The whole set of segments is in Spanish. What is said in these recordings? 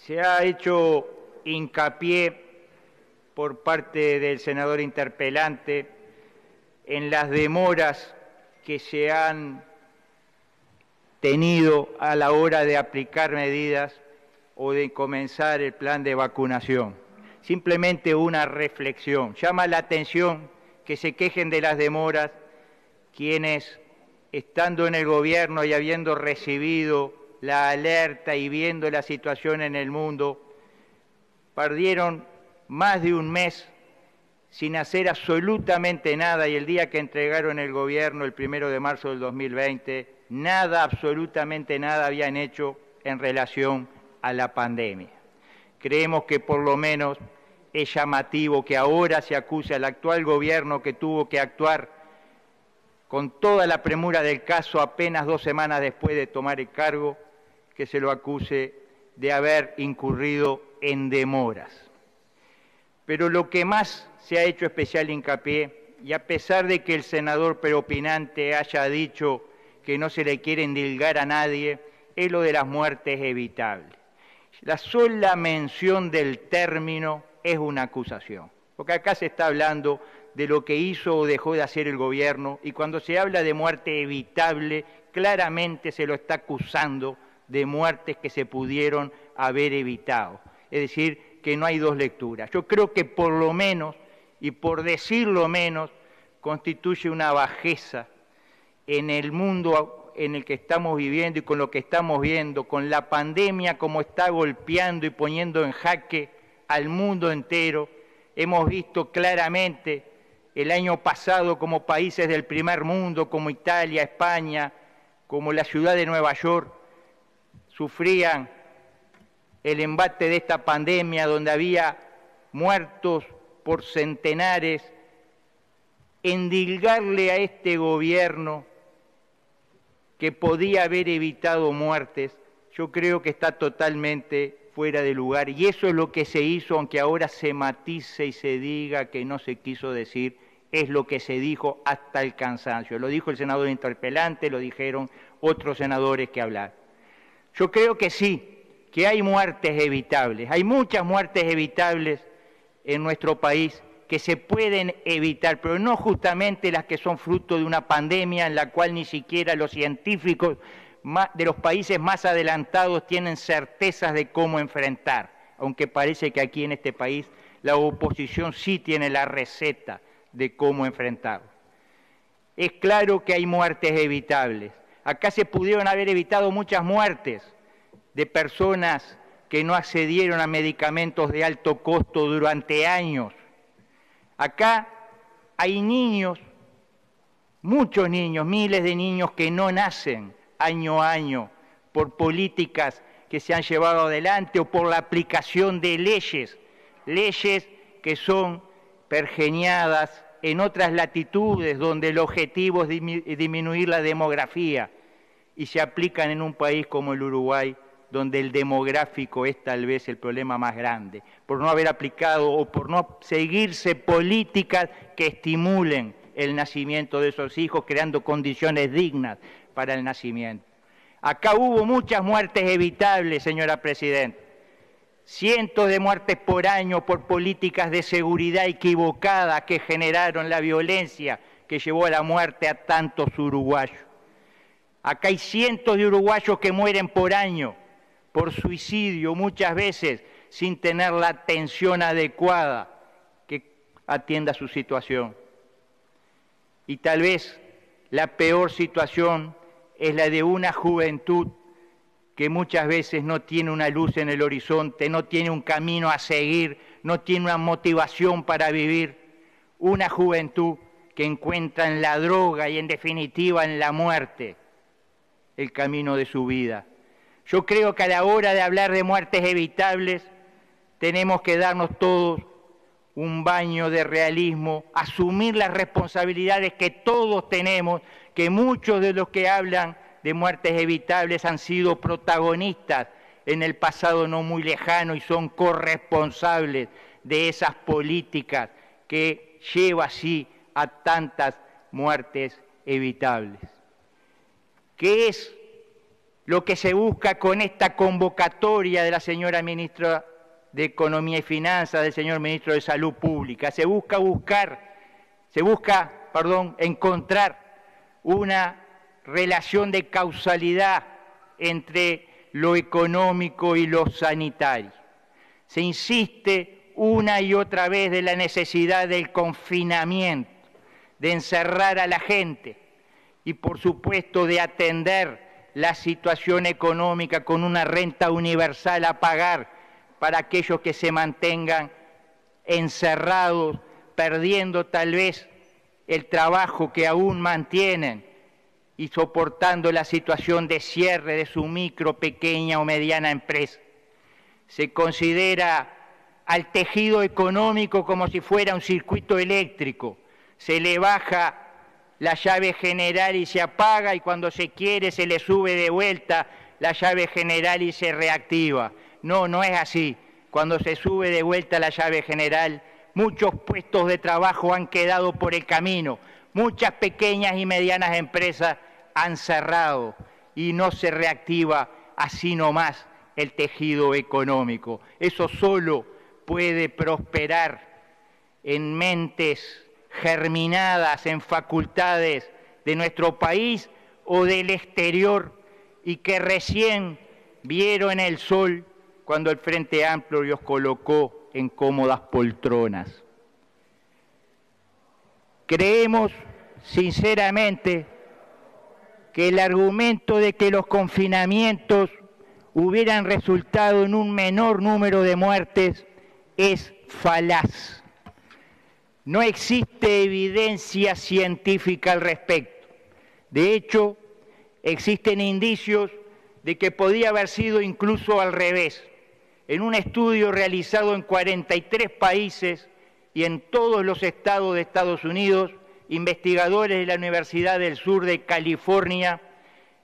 Se ha hecho hincapié por parte del senador interpelante en las demoras que se han tenido a la hora de aplicar medidas o de comenzar el plan de vacunación. Simplemente una reflexión. Llama la atención que se quejen de las demoras quienes, estando en el gobierno y habiendo recibido la alerta y viendo la situación en el mundo, perdieron más de un mes sin hacer absolutamente nada, y el día que entregaron el gobierno, el 1 de marzo del 2020, nada, absolutamente nada habían hecho en relación a la pandemia. Creemos que por lo menos es llamativo que ahora se acuse al actual gobierno, que tuvo que actuar con toda la premura del caso apenas 2 semanas después de tomar el cargo, que se lo acuse de haber incurrido en demoras. Pero lo que más se ha hecho especial hincapié, y a pesar de que el senador preopinante haya dicho que no se le quiere endilgar a nadie, es lo de las muertes evitables. La sola mención del término es una acusación, porque acá se está hablando de lo que hizo o dejó de hacer el gobierno, y cuando se habla de muerte evitable, claramente se lo está acusando de muertes que se pudieron haber evitado. Es decir, que no hay dos lecturas. Yo creo que por lo menos, y por decirlo menos, constituye una bajeza en el mundo en el que estamos viviendo y con lo que estamos viendo, con la pandemia como está golpeando y poniendo en jaque al mundo entero. Hemos visto claramente el año pasado como países del primer mundo, como Italia, España, como la ciudad de Nueva York, sufrían el embate de esta pandemia, donde había muertos por centenares. Endilgarle a este gobierno que podía haber evitado muertes, yo creo que está totalmente fuera de lugar, y eso es lo que se hizo, aunque ahora se matice y se diga que no se quiso decir, es lo que se dijo hasta el cansancio. Lo dijo el senador interpelante, lo dijeron otros senadores que hablaron. Yo creo que sí, que hay muertes evitables, hay muchas muertes evitables en nuestro país que se pueden evitar, pero no justamente las que son fruto de una pandemia en la cual ni siquiera los científicos de los países más adelantados tienen certezas de cómo enfrentar, aunque parece que aquí en este país la oposición sí tiene la receta de cómo enfrentarlo. Es claro que hay muertes evitables. Acá se pudieron haber evitado muchas muertes de personas que no accedieron a medicamentos de alto costo durante años. Acá hay niños, muchos niños, miles de niños que no nacen año a año por políticas que se han llevado adelante o por la aplicación de leyes que son pergeñadas en otras latitudes donde el objetivo es disminuir la demografía, y se aplican en un país como el Uruguay, donde el demográfico es tal vez el problema más grande, por no haber aplicado o por no seguirse políticas que estimulen el nacimiento de esos hijos, creando condiciones dignas para el nacimiento. Acá hubo muchas muertes evitables, señora Presidenta, cientos de muertes por año por políticas de seguridad equivocadas que generaron la violencia que llevó a la muerte a tantos uruguayos. Acá hay cientos de uruguayos que mueren por año por suicidio, muchas veces sin tener la atención adecuada que atienda su situación. Y tal vez la peor situación es la de una juventud que muchas veces no tiene una luz en el horizonte, no tiene un camino a seguir, no tiene una motivación para vivir. Una juventud que encuentra en la droga y en definitiva en la muerte el camino de su vida. Yo creo que a la hora de hablar de muertes evitables tenemos que darnos todos un baño de realismo, asumir las responsabilidades que todos tenemos, que muchos de los que hablan de muertes evitables han sido protagonistas en el pasado no muy lejano y son corresponsables de esas políticas que lleva así a tantas muertes evitables. ¿Qué es lo que se busca con esta convocatoria de la señora ministra de Economía y Finanzas, del señor ministro de Salud Pública. Se busca encontrar una relación de causalidad entre lo económico y lo sanitario. Se insiste una y otra vez de la necesidad del confinamiento, de encerrar a la gente y, por supuesto, de atender la situación económica con una renta universal a pagar para aquellos que se mantengan encerrados, perdiendo tal vez el trabajo que aún mantienen y soportando la situación de cierre de su micro, pequeña o mediana empresa. Se considera al tejido económico como si fuera un circuito eléctrico. Se le baja la llave general y se apaga, y cuando se quiere se le sube de vuelta la llave general y se reactiva. No, no es así. Cuando se sube de vuelta la llave general, muchos puestos de trabajo han quedado por el camino, muchas pequeñas y medianas empresas han cerrado y no se reactiva así nomás el tejido económico. Eso solo puede prosperar en mentes germinadas en facultades de nuestro país o del exterior y que recién vieron el sol cuando el Frente Amplio los colocó en cómodas poltronas. Creemos sinceramente que el argumento de que los confinamientos hubieran resultado en un menor número de muertes es falaz. No existe evidencia científica al respecto. De hecho, existen indicios de que podía haber sido incluso al revés. En un estudio realizado en 43 países y en todos los estados de Estados Unidos, investigadores de la Universidad del Sur de California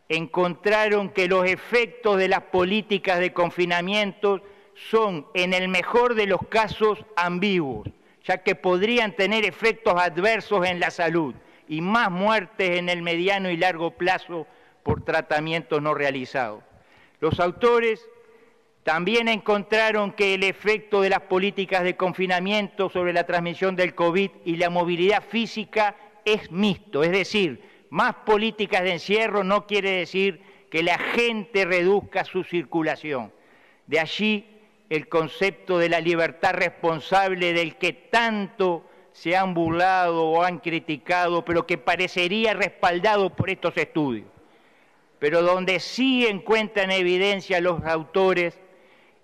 encontraron que los efectos de las políticas de confinamiento son, en el mejor de los casos, ambiguos, ya que podrían tener efectos adversos en la salud y más muertes en el mediano y largo plazo por tratamientos no realizados. Los autores también encontraron que el efecto de las políticas de confinamiento sobre la transmisión del COVID y la movilidad física es mixto, es decir, más políticas de encierro no quiere decir que la gente reduzca su circulación. De allí el concepto de la libertad responsable del que tanto se han burlado o han criticado, pero que parecería respaldado por estos estudios. Pero donde sí encuentran evidencia los autores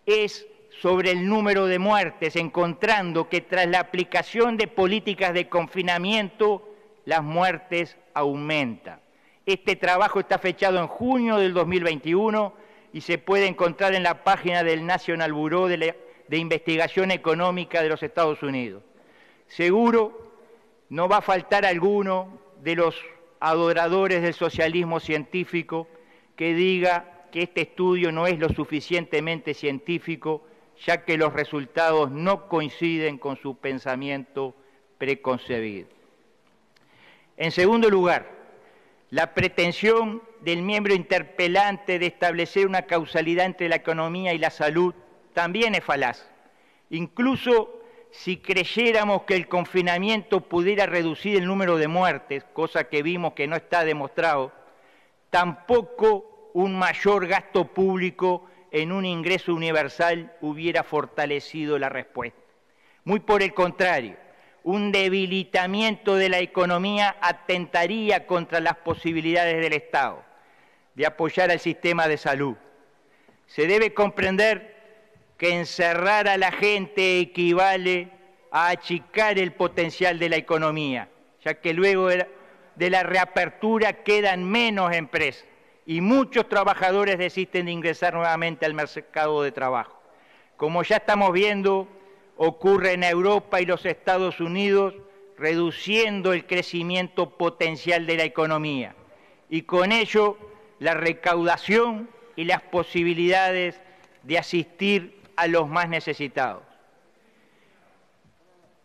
es sobre el número de muertes, encontrando que tras la aplicación de políticas de confinamiento, las muertes aumentan. Este trabajo está fechado en junio del 2021 y se puede encontrar en la página del National Bureau de Investigación Económica de los Estados Unidos. Seguro no va a faltar alguno de los adoradores del socialismo científico que diga que este estudio no es lo suficientemente científico, ya que los resultados no coinciden con su pensamiento preconcebido. En segundo lugar, la pretensión del miembro interpelante de establecer una causalidad entre la economía y la salud también es falaz. Incluso si creyéramos que el confinamiento pudiera reducir el número de muertes, cosa que vimos que no está demostrado, tampoco un mayor gasto público en un ingreso universal hubiera fortalecido la respuesta. Muy por el contrario, un debilitamiento de la economía atentaría contra las posibilidades del Estado de apoyar al sistema de salud. Se debe comprender que encerrar a la gente equivale a achicar el potencial de la economía, ya que luego de la reapertura quedan menos empresas y muchos trabajadores desisten de ingresar nuevamente al mercado de trabajo. Como ya estamos viendo, ocurre en Europa y los Estados Unidos, reduciendo el crecimiento potencial de la economía y con ello la recaudación y las posibilidades de asistir a los más necesitados.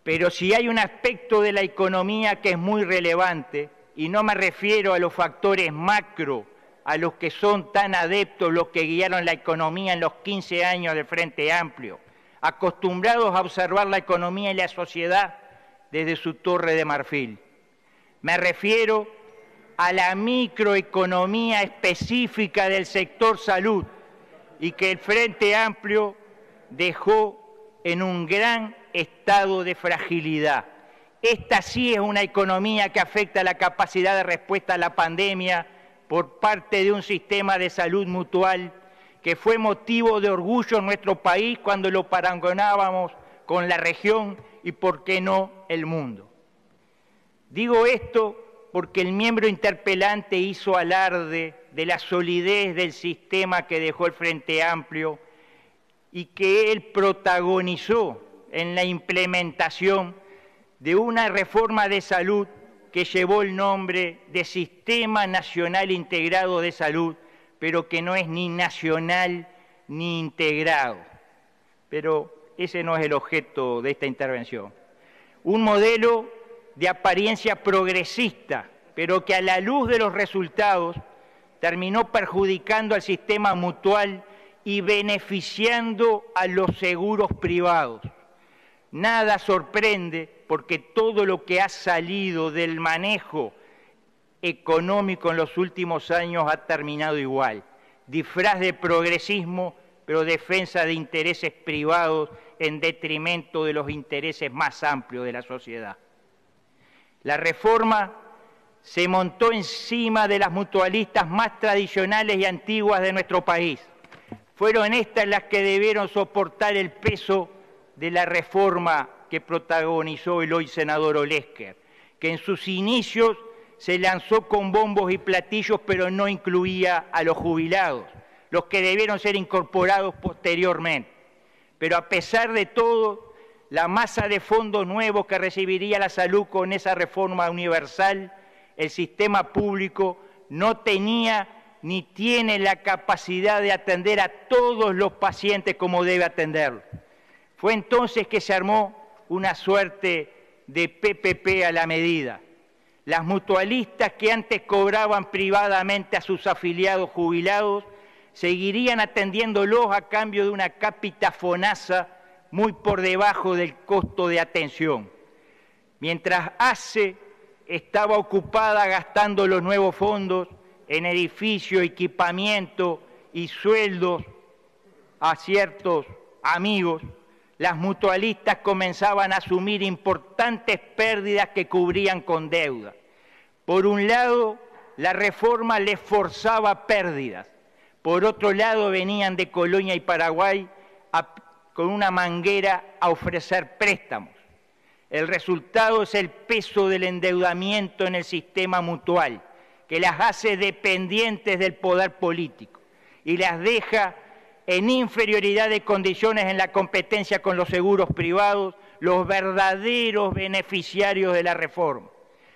Pero si hay un aspecto de la economía que es muy relevante, y no me refiero a los factores macro a los que son tan adeptos, los que guiaron la economía en los 15 años del Frente Amplio, acostumbrados a observar la economía y la sociedad desde su torre de marfil. Me refiero a la microeconomía específica del sector salud y que el Frente Amplio dejó en un gran estado de fragilidad. Esta sí es una economía que afecta la capacidad de respuesta a la pandemia por parte de un sistema de salud mutual que fue motivo de orgullo en nuestro país cuando lo parangonábamos con la región y, por qué no, el mundo. Digo esto porque el miembro interpelante hizo alarde de la solidez del sistema que dejó el Frente Amplio y que él protagonizó en la implementación de una reforma de salud que llevó el nombre de Sistema Nacional Integrado de Salud, pero que no es ni nacional ni integrado. Pero ese no es el objeto de esta intervención. Un modelo de apariencia progresista, pero que a la luz de los resultados terminó perjudicando al sistema mutual y beneficiando a los seguros privados. Nada sorprende porque todo lo que ha salido del manejo económico en los últimos años ha terminado igual. Disfraz de progresismo, pero defensa de intereses privados en detrimento de los intereses más amplios de la sociedad. La reforma se montó encima de las mutualistas más tradicionales y antiguas de nuestro país. Fueron estas las que debieron soportar el peso de la reforma que protagonizó el hoy senador Olesker, que en sus inicios se lanzó con bombos y platillos, pero no incluía a los jubilados, los que debieron ser incorporados posteriormente. Pero a pesar de todo, la masa de fondos nuevos que recibiría la salud con esa reforma universal, el sistema público no tenía ni tiene la capacidad de atender a todos los pacientes como debe atenderlos. Fue entonces que se armó una suerte de PPP a la medida. Las mutualistas que antes cobraban privadamente a sus afiliados jubilados seguirían atendiéndolos a cambio de una capitafonaza muy por debajo del costo de atención. Mientras ACE estaba ocupada gastando los nuevos fondos en edificio, equipamiento y sueldos a ciertos amigos, las mutualistas comenzaban a asumir importantes pérdidas que cubrían con deuda. Por un lado, la reforma les forzaba pérdidas. Por otro lado, venían de Colonia y Paraguay con una manguera a ofrecer préstamos. El resultado es el peso del endeudamiento en el sistema mutual, que las hace dependientes del poder político y las deja en inferioridad de condiciones en la competencia con los seguros privados, los verdaderos beneficiarios de la reforma.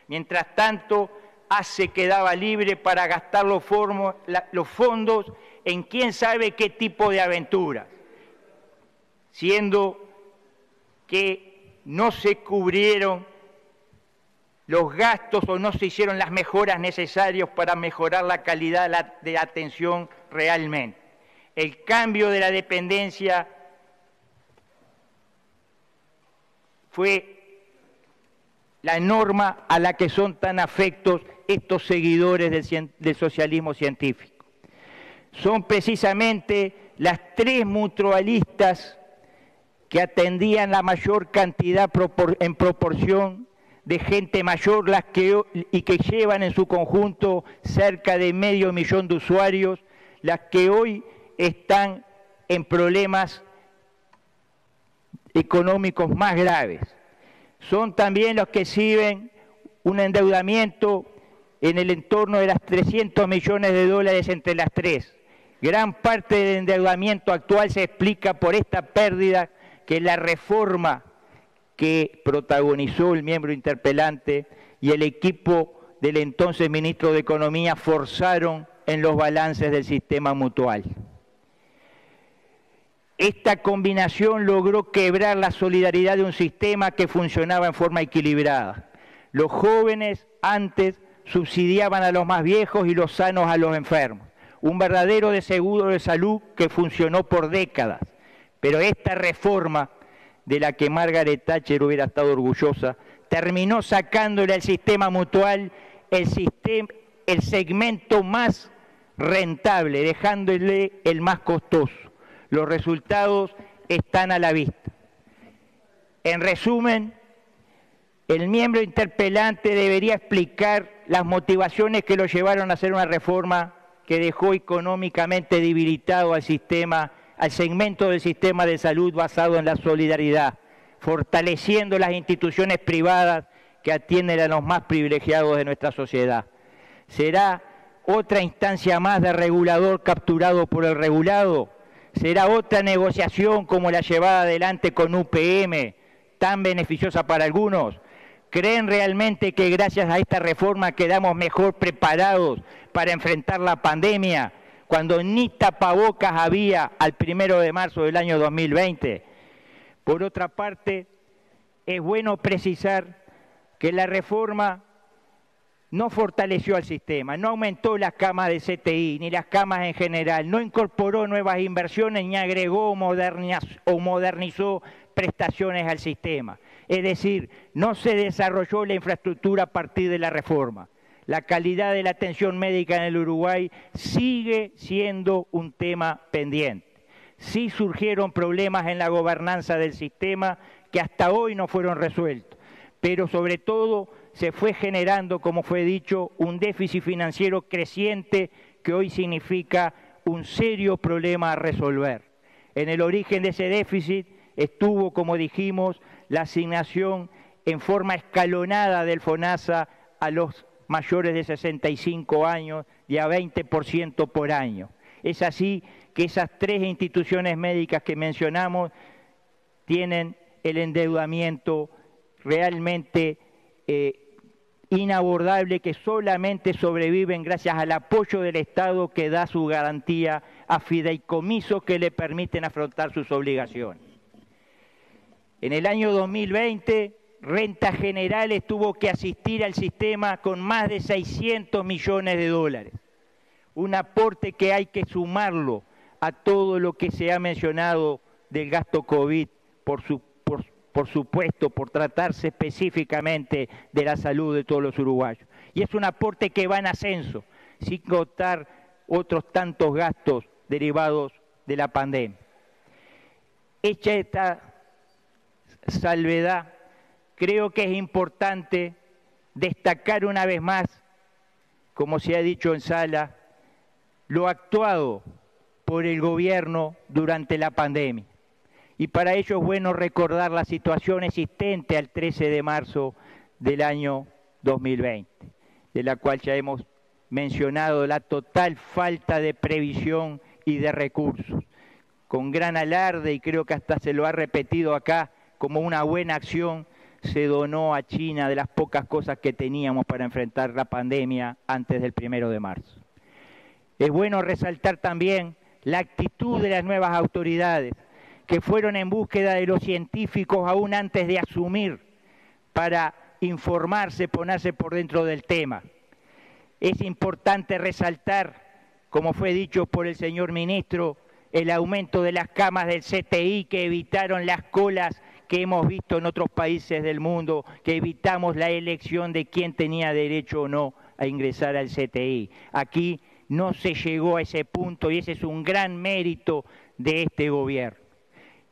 Mientras tanto, ACE quedaba libre para gastar los fondos en quién sabe qué tipo de aventuras, siendo que no se cubrieron los gastos o no se hicieron las mejoras necesarias para mejorar la calidad de atención realmente. El cambio de la dependencia fue la norma a la que son tan afectos estos seguidores del socialismo científico. Son precisamente las tres mutualistas que atendían la mayor cantidad en proporción de gente mayor y que llevan en su conjunto cerca de 500.000 de usuarios, las que hoy están en problemas económicos más graves. Son también los que exhiben un endeudamiento en el entorno de los 300 millones de dólares entre las tres. Gran parte del endeudamiento actual se explica por esta pérdida que la reforma que protagonizó el miembro interpelante y el equipo del entonces ministro de Economía forzaron en los balances del sistema mutual. Esta combinación logró quebrar la solidaridad de un sistema que funcionaba en forma equilibrada. Los jóvenes antes subsidiaban a los más viejos y los sanos a los enfermos. Un verdadero seguro de salud que funcionó por décadas. Pero esta reforma, de la que Margaret Thatcher hubiera estado orgullosa, terminó sacándole al sistema mutual el segmento más rentable, dejándole el más costoso. Los resultados están a la vista. En resumen, el miembro interpelante debería explicar las motivaciones que lo llevaron a hacer una reforma que dejó económicamente debilitado al segmento del sistema de salud basado en la solidaridad, fortaleciendo las instituciones privadas que atienden a los más privilegiados de nuestra sociedad. ¿Será otra instancia más de regulador capturado por el regulado? ¿Será otra negociación como la llevada adelante con UPM, tan beneficiosa para algunos? ¿Creen realmente que gracias a esta reforma quedamos mejor preparados para enfrentar la pandemia cuando ni tapabocas había al 1 de marzo del año 2020? Por otra parte, es bueno precisar que la reforma no fortaleció al sistema, no aumentó las camas de CTI, ni las camas en general, no incorporó nuevas inversiones, ni agregó o modernizó prestaciones al sistema. Es decir, no se desarrolló la infraestructura a partir de la reforma. La calidad de la atención médica en el Uruguay sigue siendo un tema pendiente. Sí surgieron problemas en la gobernanza del sistema que hasta hoy no fueron resueltos, pero sobre todo se fue generando, como fue dicho, un déficit financiero creciente que hoy significa un serio problema a resolver. En el origen de ese déficit estuvo, como dijimos, la asignación en forma escalonada del FONASA a los mayores de 65 años y a 20% por año. Es así que esas tres instituciones médicas que mencionamos tienen el endeudamiento realmente inabordable, que solamente sobreviven gracias al apoyo del Estado que da su garantía a fideicomisos que le permiten afrontar sus obligaciones. En el año 2020, Rentas Generales tuvo que asistir al sistema con más de 600 millones de dólares. Un aporte que hay que sumarlo a todo lo que se ha mencionado del gasto COVID, por supuesto, por tratarse específicamente de la salud de todos los uruguayos. Y es un aporte que va en ascenso, sin contar otros tantos gastos derivados de la pandemia. Hecha esta salvedad, creo que es importante destacar una vez más, como se ha dicho en sala, lo actuado por el gobierno durante la pandemia. Y para ello es bueno recordar la situación existente al 13 de marzo del año 2020, de la cual ya hemos mencionado la total falta de previsión y de recursos. Con gran alarde, y creo que hasta se lo ha repetido acá, como una buena acción, se donó a China de las pocas cosas que teníamos para enfrentar la pandemia antes del 1 de marzo. Es bueno resaltar también la actitud de las nuevas autoridades, que fueron en búsqueda de los científicos aún antes de asumir para informarse, ponerse por dentro del tema. Es importante resaltar, como fue dicho por el señor ministro, el aumento de las camas del CTI que evitaron las colas que hemos visto en otros países del mundo, que evitamos la elección de quién tenía derecho o no a ingresar al CTI. Aquí no se llegó a ese punto y ese es un gran mérito de este gobierno.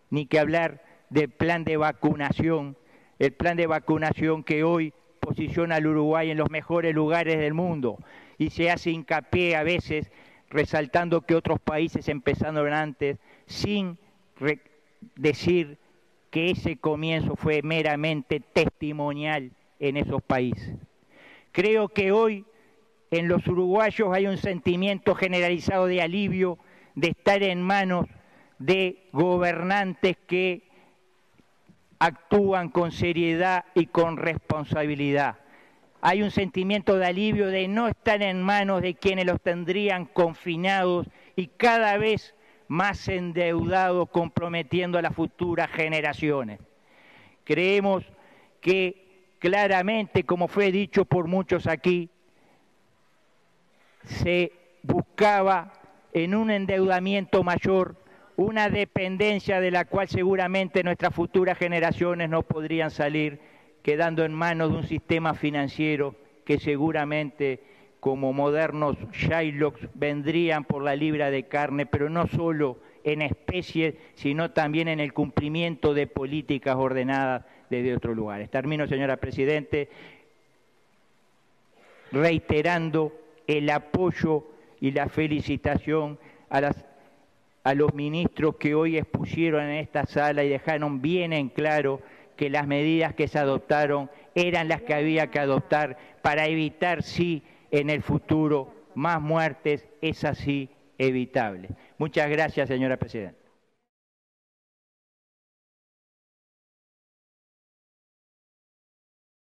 Ni que hablar del plan de vacunación, el plan de vacunación que hoy posiciona al Uruguay en los mejores lugares del mundo y se hace hincapié a veces resaltando que otros países empezaron antes sin decir que ese comienzo fue meramente testimonial en esos países. Creo que hoy en los uruguayos hay un sentimiento generalizado de alivio de estar en manos de gobernantes que actúan con seriedad y con responsabilidad. Hay un sentimiento de alivio de no estar en manos de quienes los tendrían confinados y cada vez más endeudados, comprometiendo a las futuras generaciones. Creemos que claramente, como fue dicho por muchos aquí, se buscaba en un endeudamiento mayor, una dependencia de la cual seguramente nuestras futuras generaciones no podrían salir, quedando en manos de un sistema financiero que seguramente, como modernos Shylocks, vendrían por la libra de carne, pero no solo en especie, sino también en el cumplimiento de políticas ordenadas desde otros lugares. Termino, señora Presidente, reiterando el apoyo y la felicitación a los ministros que hoy expusieron en esta sala y dejaron bien en claro que las medidas que se adoptaron eran las que había que adoptar para evitar, sí, en el futuro más muertes, es así evitable. Muchas gracias, señora Presidenta.